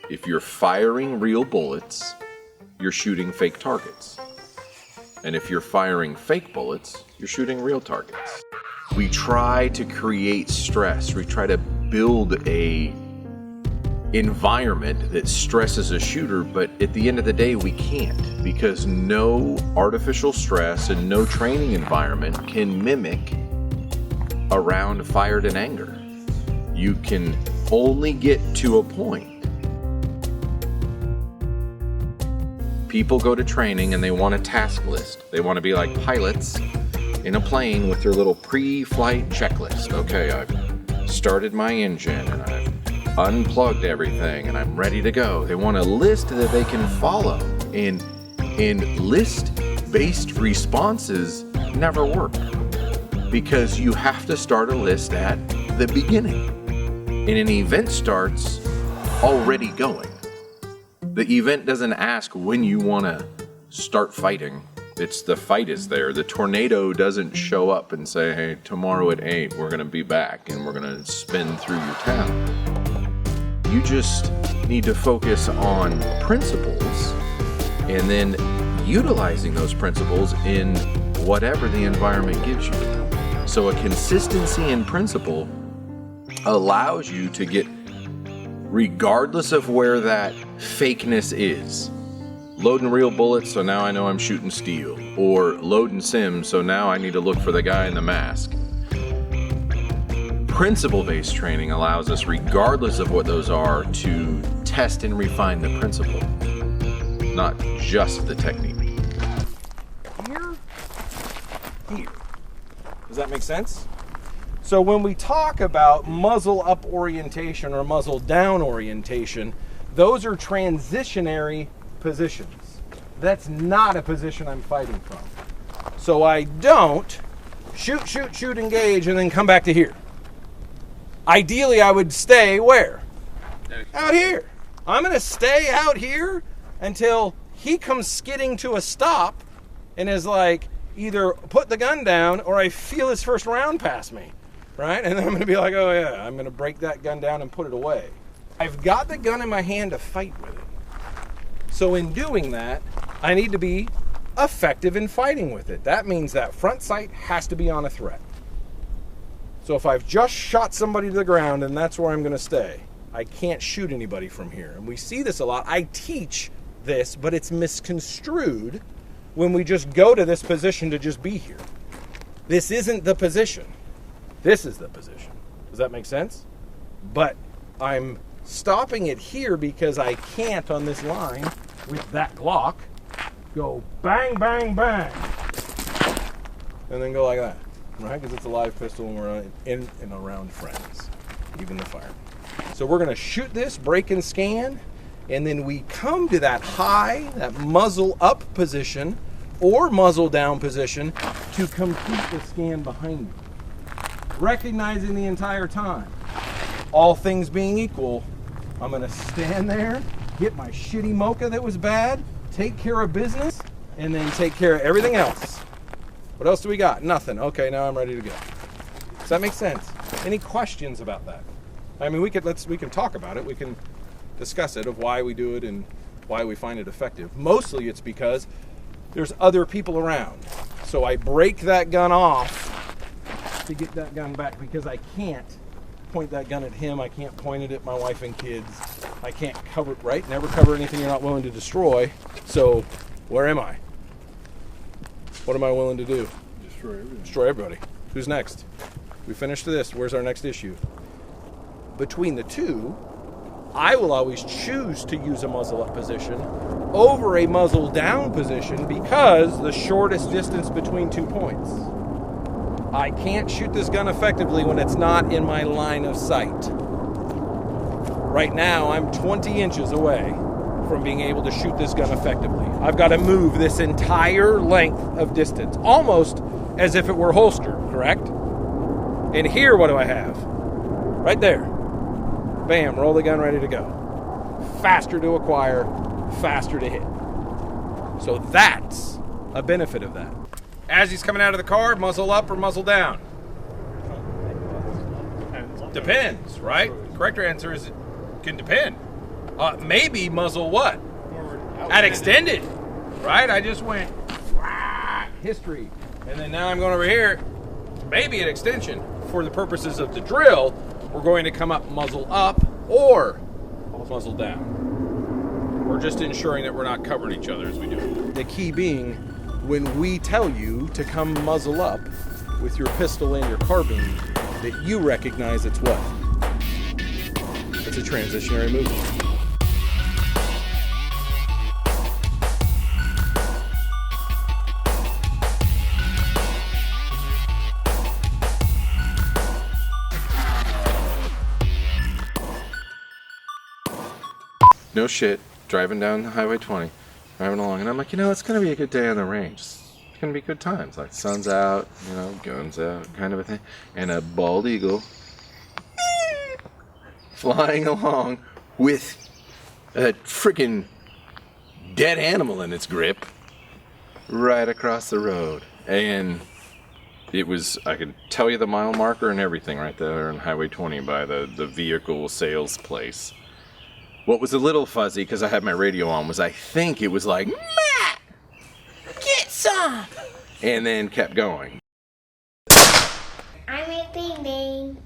If you're firing real bullets, you're shooting fake targets. And if you're firing fake bullets, you're shooting real targets. We try to create stress. We try to build a environment that stresses a shooter, but at the end of the day, we can't, because no artificial stress and no training environment can mimic a round fired in anger. You can only get to a point. People go to training and they want a task list. They want to be like pilots in a plane with their little pre-flight checklist. Okay, I've started my engine and I've unplugged everything and I'm ready to go. They want a list that they can follow. And list-based responses never work, because you have to start a list at the beginning. And an event starts already going. The event doesn't ask when you want to start fighting. It's the fight is there. The tornado doesn't show up and say, hey, tomorrow at 8, we're going to be back and we're going to spin through your town. You just need to focus on principles and then utilizing those principles in whatever the environment gives you. So a consistency in principle allows you to get, regardless of where that fakeness is. Loading real bullets, so now I know I'm shooting steel. Or loading sims, so now I need to look for the guy in the mask. Principle-based training allows us, regardless of what those are, to test and refine the principle, not just the technique. Here. Does that make sense? So when we talk about muzzle up orientation or muzzle down orientation, those are transitionary positions. That's not a position I'm fighting from. So I don't shoot, engage, and then come back to here. Ideally, I would stay where? Out here. I'm going to stay out here until he comes skidding to a stop and is like, either put the gun down or I feel his first round pass me. Right? And then I'm going to be like, oh yeah, I'm going to break that gun down and put it away. I've got the gun in my hand to fight with it. So in doing that, I need to be effective in fighting with it. That means that front sight has to be on a threat. So if I've just shot somebody to the ground and that's where I'm going to stay, I can't shoot anybody from here. And we see this a lot. I teach this, but it's misconstrued when we just go to this position to just be here. This isn't the position. This is the position. Does that make sense? But I'm stopping it here because I can't, on this line with that Glock, go bang, bang, bang, and then go like that, right? Because it's a live pistol and we're in and around friends, even the fire. So we're going to shoot this, break and scan, and then we come to that high, that muzzle up position or muzzle down position to complete the scan behind me. Recognizing the entire time, all things being equal, I'm going to stand there, get my shitty mocha that was bad, take care of business, and then take care of everything else. What else do we got? Nothing. Okay, now I'm ready to go. Does that make sense? Any questions about that? I mean, we can talk about it. We can discuss it of why we do it and why we find it effective. Mostly it's because there's other people around. So I break that gun off to get that gun back, because I can't point that gun at him. I can't point it at my wife and kids. I can't cover it, right? Never cover anything you're not willing to destroy. So where am I? What am I willing to do? Destroy everybody. Who's next? We finished this. Where's our next issue? Between the two, I will always choose to use a muzzle up position over a muzzle down position, because the shortest distance between 2 points. I can't shoot this gun effectively when it's not in my line of sight. Right now, I'm 20 inches away from being able to shoot this gun effectively. I've got to move this entire length of distance, almost as if it were holstered, correct? And here, what do I have? Right there. Bam, roll the gun, ready to go. Faster to acquire, faster to hit. So that's a benefit of that. As he's coming out of the car, muzzle up or muzzle down? Depends, right? Correct answer is it can depend. Maybe muzzle what? Forward. At extended, right? I just went history, and then now I'm going over here, maybe at extension. For the purposes of the drill, we're going to come up muzzle up or muzzle down. We're just ensuring that we're not covering each other as we do it. The key being, when we tell you to come muzzle up with your pistol and your carbine, that you recognize it's what? It's a transitionary movement. No shit, driving down the Highway 20, driving along, and I'm like, it's gonna be a good day on the range. It's gonna be good times. Like, sun's out, guns out, kind of a thing. And a bald eagle flying along with a freaking dead animal in its grip right across the road. And it was, I could tell you the mile marker and everything right there on Highway 20 by the vehicle sales place. What was a little fuzzy, because I had my radio on, was I think it was like, Matt, get some! And then kept going.